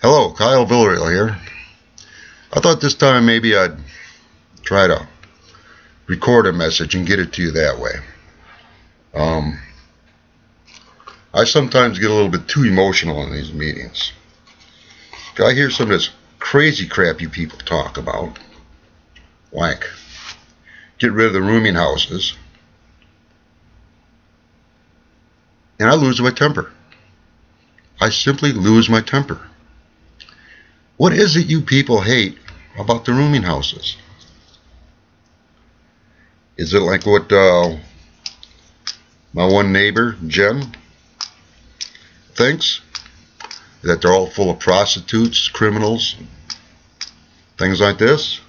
Hello, Kyle Villarreal here. I thought this time maybe I'd try to record a message and get it to you that way. I sometimes get a little bit too emotional in these meetings. I hear some of this crazy crap you people talk about, like get rid of the rooming houses, and I lose my temper. I simply lose my temper. What is it you people hate about the rooming houses? Is it like what my one neighbor, Jen, thinks? That they're all full of prostitutes, criminals, things like this?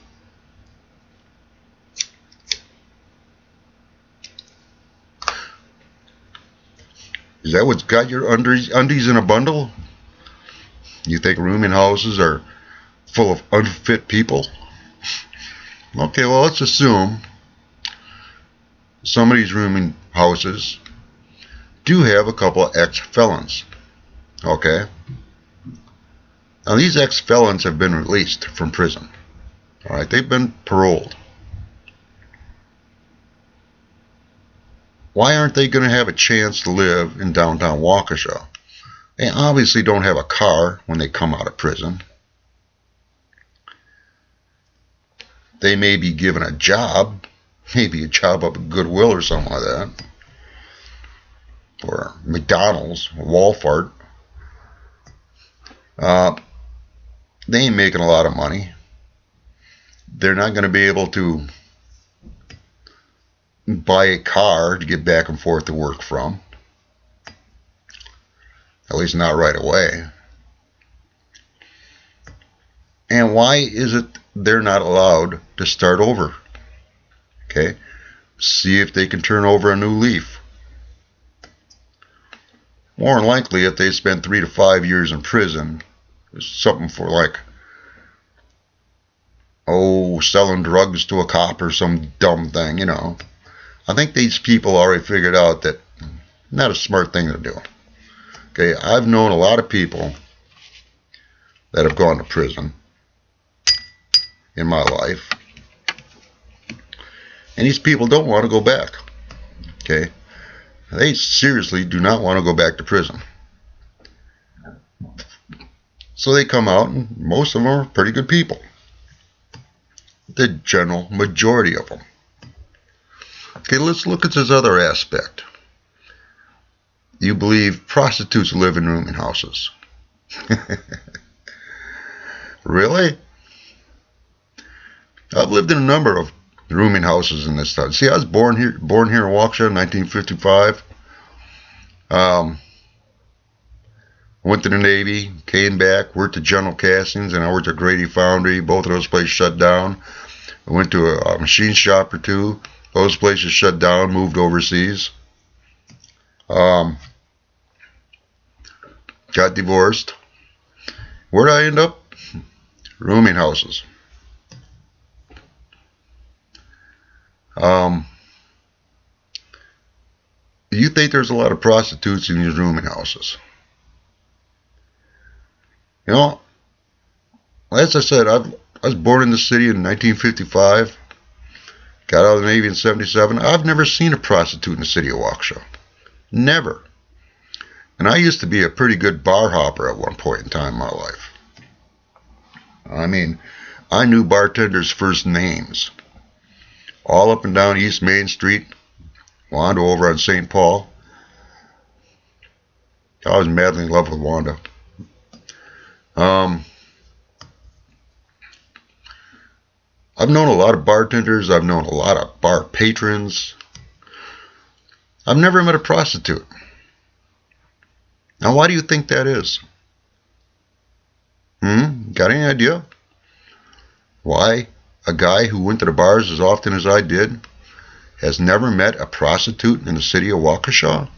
Is that what's got your undies in a bundle? You think rooming houses are full of unfit people? Okay, well, let's assume some of these rooming houses do have a couple of ex-felons. Okay? Now, these ex-felons have been released from prison. Alright, they've been paroled. Why aren't they going to have a chance to live in downtown Waukesha? They obviously don't have a car when they come out of prison. They may be given a job, maybe a job up at Goodwill or something like that, or McDonald's, or Walmart. They ain't making a lot of money. They're not going to be able to buy a car to get back and forth to work from. At least not right away. And why is it they're not allowed to start over? Okay? See if they can turn over a new leaf. More than likely, if they spend 3 to 5 years in prison, something for like, selling drugs to a cop or some dumb thing, you know. I think these people already figured out that not a smart thing to do. Okay, I've known a lot of people that have gone to prison in my life, and these people don't want to go back. Okay, they seriously do not want to go back to prison. So they come out, and most of them are pretty good people. The general majority of them. Okay, let's look at this other aspect. You believe prostitutes live in rooming houses. Really? I've lived in a number of rooming houses in this town. See, I was born here in Waukesha in 1955. Went to the Navy, came back, worked at General Castings, and I worked at Grady Foundry. Both of those places shut down. I went to a machine shop or two. Those places shut down, moved overseas. Got divorced. Where did I end up? Rooming houses. You think there's a lot of prostitutes in these rooming houses? You know, as I said, I was born in the city in 1955. Got out of the Navy in 77. I've never seen a prostitute in the city of Waukesha. Never. And I used to be a pretty good bar hopper at one point in time in my life. I mean, I knew bartenders' first names. All up and down East Main Street. Wanda over on St. Paul. I was madly in love with Wanda. I've known a lot of bartenders. I've known a lot of bar patrons. I've never met a prostitute. Now, why do you think that is? Got any idea? Why a guy who went to the bars as often as I did has never met a prostitute in the city of Waukesha?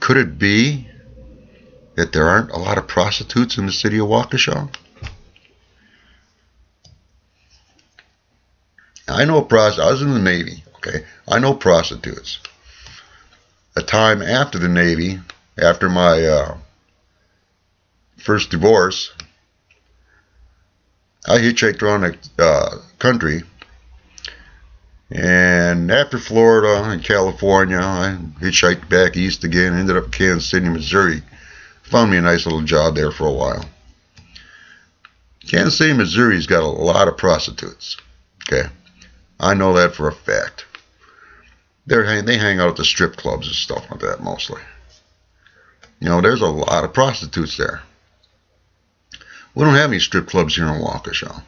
Could it be that there aren't a lot of prostitutes in the city of Waukesha? I know prostitutes. I was in the Navy, okay? I know prostitutes. A time after the Navy, after my first divorce, I hitchhiked around the country, and after Florida and California, I hitchhiked back east again, ended up in Kansas City, Missouri. Found me a nice little job there for a while. Kansas City, Missouri's got a lot of prostitutes. Okay, I know that for a fact. They hang out at the strip clubs and stuff like that mostly. You know, there's a lot of prostitutes there. We don't have any strip clubs here in Waukesha.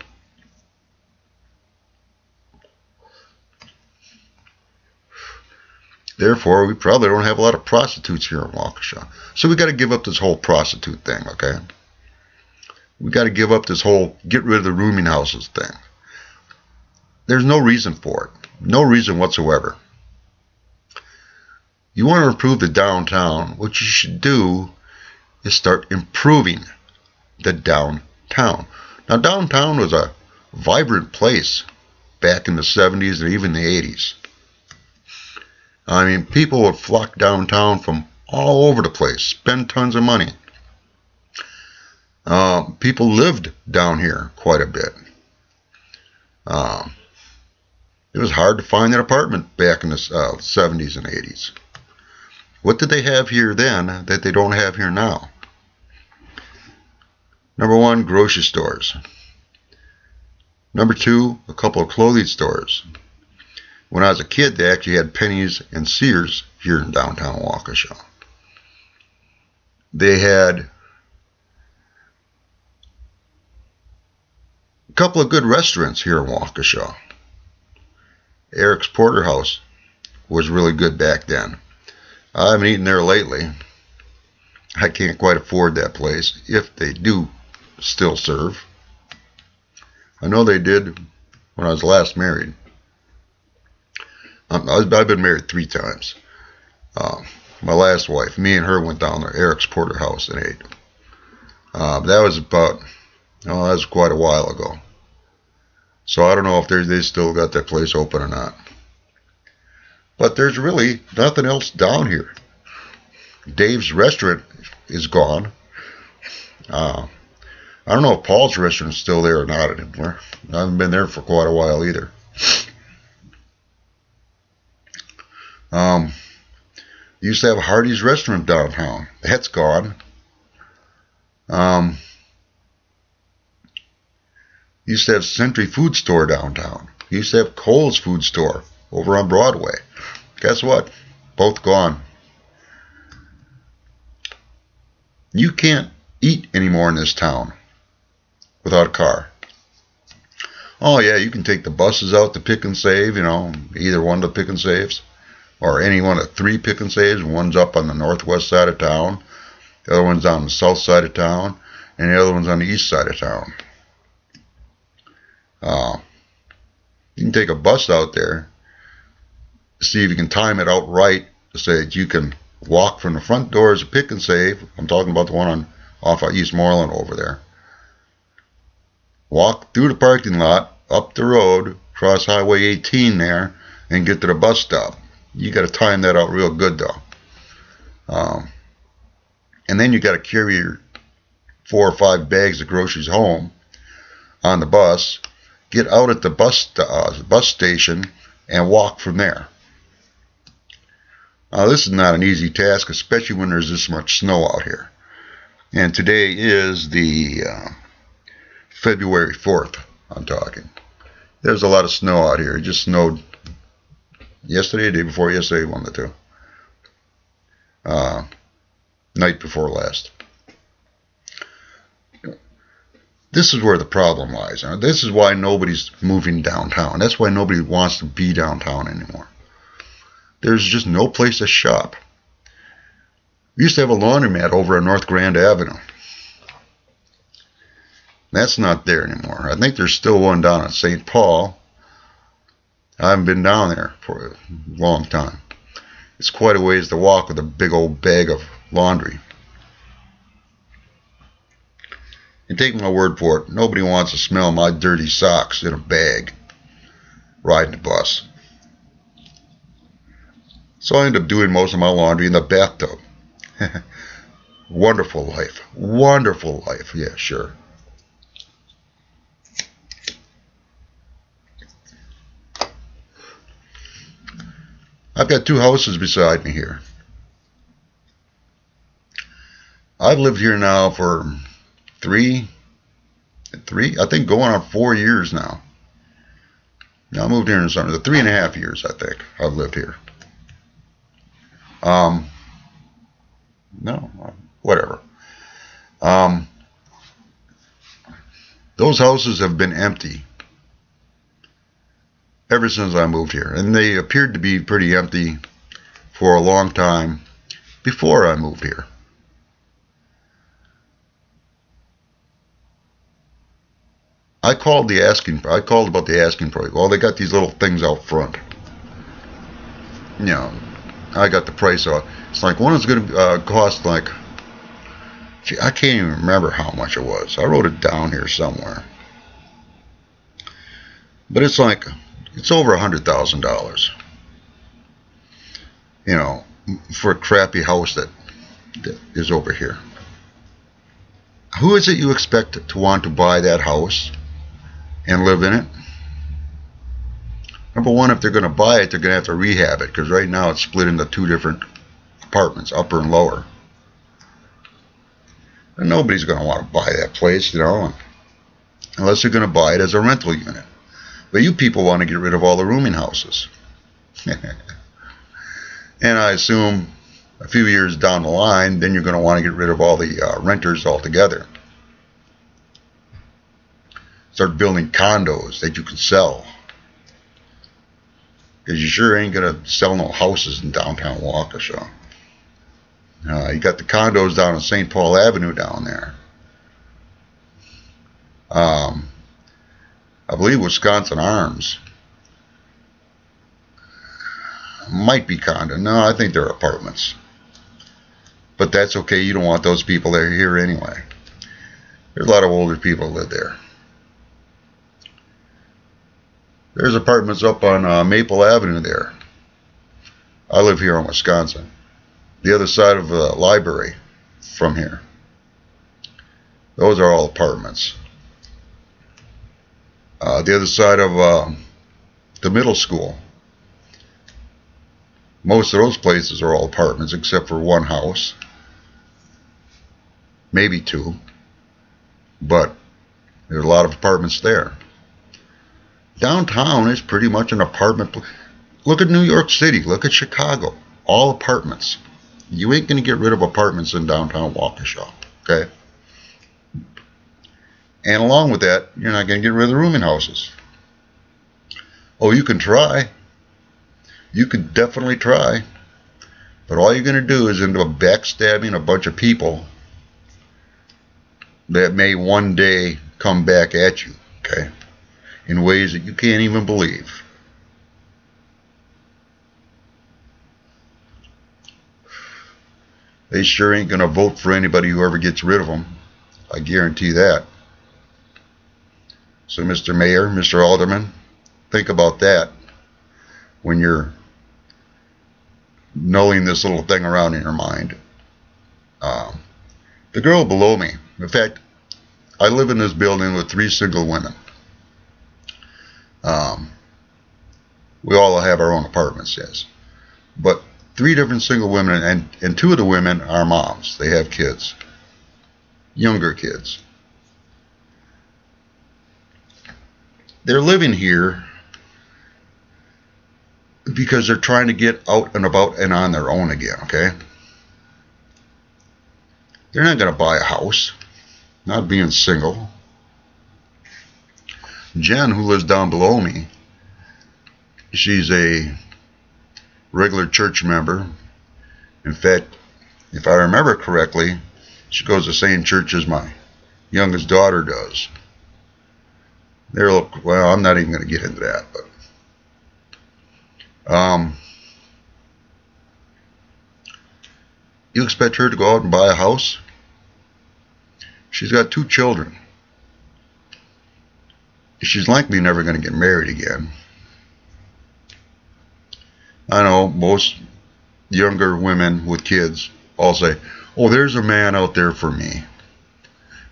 Therefore, we probably don't have a lot of prostitutes here in Waukesha. So we got to give up this whole prostitute thing, okay? We got to give up this whole get rid of the rooming houses thing. There's no reason for it. No reason whatsoever. You want to improve the downtown, what you should do is start improving the downtown. Now, downtown was a vibrant place back in the 70s and even the 80s. I mean, people would flock downtown from all over the place, spend tons of money. People lived down here quite a bit. It was hard to find an apartment back in the 70s and 80s. What did they have here then that they don't have here now? Number one, grocery stores. Number two, a couple of clothing stores. When I was a kid, they actually had Penny's and Sears here in downtown Waukesha. They had a couple of good restaurants here in Waukesha. Eric's Porterhouse was really good back then. I haven't eaten there lately. I can't quite afford that place, if they do still serve. I know they did when I was last married. I've been married 3 times. My last wife, me and her went down there, Eric's Porterhouse, and ate. That was quite a while ago. So I don't know if they still got that place open or not. But there's really nothing else down here. Dave's restaurant is gone. I don't know if Paul's restaurant's still there or not anymore. I haven't been there for quite a while either. Used to have Hardy's restaurant downtown. That's gone. Used to have Century Food Store downtown. Used to have Cole's Food Store over on Broadway. Guess what? Both gone. You can't eat anymore in this town without a car. Oh yeah, you can take the buses out to Pick and Save, you know, either one of the Pick and Saves, or any one of 3 Pick and Saves. One's up on the northwest side of town, the other one's on the south side of town, and the other one's on the east side of town. You can take a bus out there, see if you can time it out right, to say that you can walk from the front doors of Pick and Save. I'm talking about the one off of Eastmoreland over there. Walk through the parking lot, up the road, cross Highway 18 there, and get to the bus stop. You got to time that out real good though. And then you got to carry your 4 or 5 bags of groceries home on the bus, get out at the bus station, and walk from there. This is not an easy task, especially when there's this much snow out here. And today is the February 4th, I'm talking. There's a lot of snow out here. It just snowed yesterday, day before yesterday, one of the two. Night before last. This is where the problem lies. This is why nobody's moving downtown. That's why nobody wants to be downtown anymore. There's just no place to shop. We used to have a laundromat over on North Grand Avenue. That's not there anymore. I think there's still one down at St. Paul. I haven't been down there for a long time. It's quite a ways to walk with a big old bag of laundry. And take my word for it, nobody wants to smell my dirty socks in a bag riding the bus. So I end up doing most of my laundry in the bathtub. Wonderful life. Wonderful life. Yeah, sure. I've got two houses beside me here. I've lived here now for three, I think going on 4 years now. Now I moved here in the summer. 3.5 years, I think, I've lived here. No, whatever. Those houses have been empty ever since I moved here, and they appeared to be pretty empty for a long time before I moved here. I called about the asking price. Well, they got these little things out front. You know, I got the price out. It's like one is going to cost like, gee, I can't even remember how much it was. I wrote it down here somewhere. But it's like, it's over $100,000. You know, for a crappy house that is over here. Who is it you expect to want to buy that house and live in it? Number one, if they're going to buy it, they're going to have to rehab it, because right now it's split into two different apartments, upper and lower. And nobody's going to want to buy that place, you know, unless they're going to buy it as a rental unit. But you people want to get rid of all the rooming houses. And I assume a few years down the line, then you're going to want to get rid of all the renters altogether. Start building condos that you can sell. Because you sure ain't going to sell no houses in downtown Waukesha. You got the condos down on St. Paul Avenue down there. I believe Wisconsin Arms. Might be condo. No, I think they're apartments. But that's okay. You don't want those people that are here anyway. There's a lot of older people that live there. There's apartments up on Maple Avenue there. I live here in Wisconsin. The other side of the library from here. Those are all apartments. The other side of the middle school. Most of those places are all apartments except for one house. Maybe two. But there are a lot of apartments there. Downtown is pretty much an apartment. Look at New York City. Look at Chicago. All apartments. You ain't going to get rid of apartments in downtown Waukesha. Okay? And along with that, you're not going to get rid of the rooming houses. Oh, you can try. You could definitely try. But all you're going to do is end up backstabbing a bunch of people that may one day come back at you. Okay? In ways that you can't even believe. They sure ain't going to vote for anybody who ever gets rid of them. I guarantee that. So Mr. Mayor, Mr. Alderman, think about that when you're knowing this little thing around in your mind. The girl below me, in fact, I live in this building with 3 single women. We all have our own apartments, yes. But 3 different single women, and 2 of the women are moms. They have kids. Younger kids. They're living here because they're trying to get out and about and on their own again, okay? They're not going to buy a house. Not being single. Jen, who lives down below me, she's a regular church member. In fact, if I remember correctly, she goes to the same church as my youngest daughter does. Well, I'm not even going to get into that, but you expect her to go out and buy a house? She's got 2 children. She's likely never going to get married again. I know most younger women with kids all say, Oh, there's a man out there for me.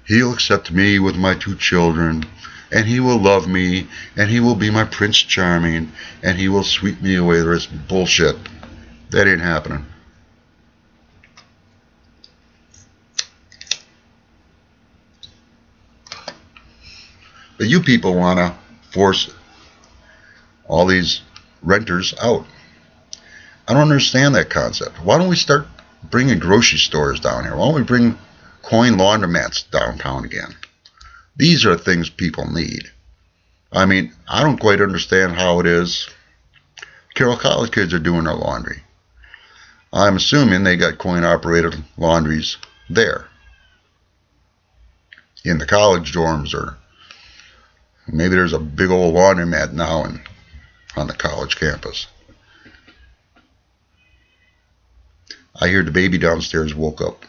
He'll accept me with my 2 children, and he will love me, and he will be my Prince Charming, and he will sweep me away. There's bullshit. That ain't happening. But you people want to force all these renters out. I don't understand that concept. Why don't we start bringing grocery stores down here? Why don't we bring coin laundromats downtown again? These are things people need. I mean, I don't quite understand how it is Carroll College kids are doing their laundry. I'm assuming they got coin-operated laundries there in the college dorms, or maybe there's a big old laundromat now on the college campus. I hear the baby downstairs woke up.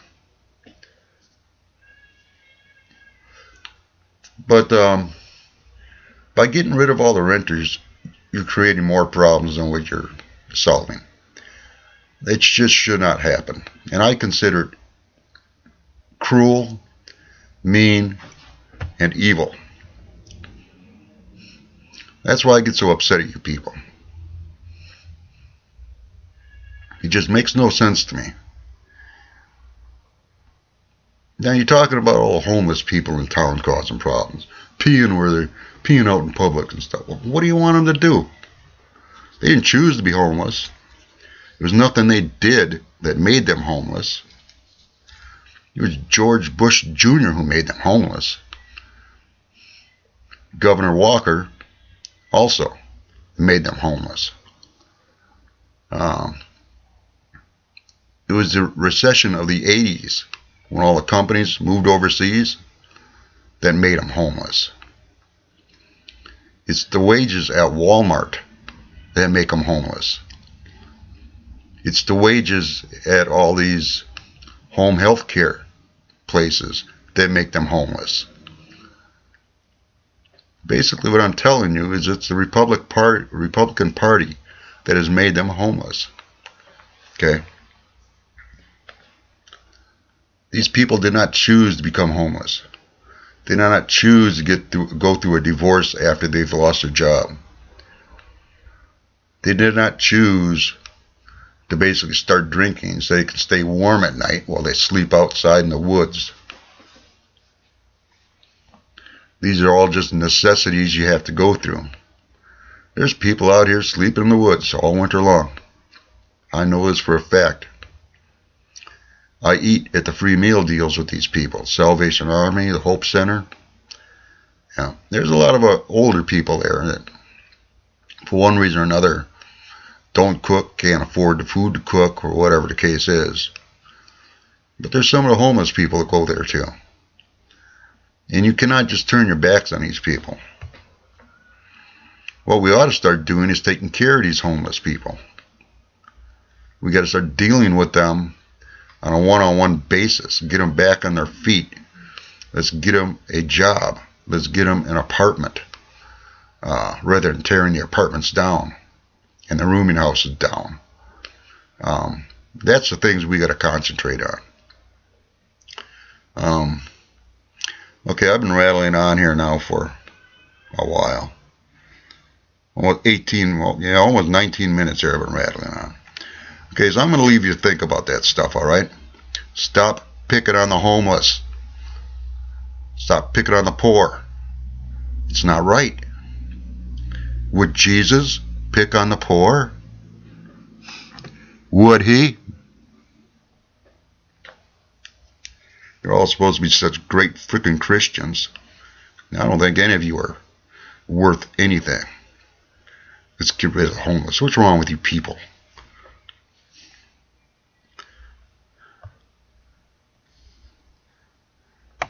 But by getting rid of all the renters, you're creating more problems than what you're solving. It just should not happen. And I consider it cruel, mean, and evil. That's why I get so upset at you people. It just makes no sense to me. Now you're talking about all homeless people in town causing problems, peeing where they're peeing out in public and stuff. Well, what do you want them to do? They didn't choose to be homeless. There was nothing they did that made them homeless. It was George Bush Jr. who made them homeless. Governor Walker also made them homeless. It was the recession of the 80s when all the companies moved overseas that made them homeless. It's the wages at Walmart that make them homeless. It's the wages at all these home health care places that make them homeless. Basically what I'm telling you is it's the Republican Party that has made them homeless. Okay? These people did not choose to become homeless. They did not choose to go through a divorce after they've lost their job. They did not choose to basically start drinking so they can stay warm at night while they sleep outside in the woods. These are all just necessities you have to go through. There's people out here sleeping in the woods all winter long. I know this for a fact. I eat at the free meal deals with these people. Salvation Army, the Hope Center. Yeah, there's a lot of older people there that, for one reason or another, don't cook, can't afford the food to cook, or whatever the case is. But there's some of the homeless people that go there too. And you cannot just turn your backs on these people. What we ought to start doing is taking care of these homeless people. We got to start dealing with them on a one-on-one basis. Get them back on their feet. Let's get them a job. Let's get them an apartment. Rather than tearing the apartments down and the rooming houses down. That's the things we got to concentrate on. Okay, I've been rattling on here now for a while. Almost 19 minutes here I've been rattling on. Okay, so I'm going to leave you to think about that stuff, alright? Stop picking on the homeless. Stop picking on the poor. It's not right. Would Jesus pick on the poor? Would he? They're all supposed to be such great freaking Christians. I don't think any of you are worth anything. Let's get rid of the homeless. What's wrong with you people?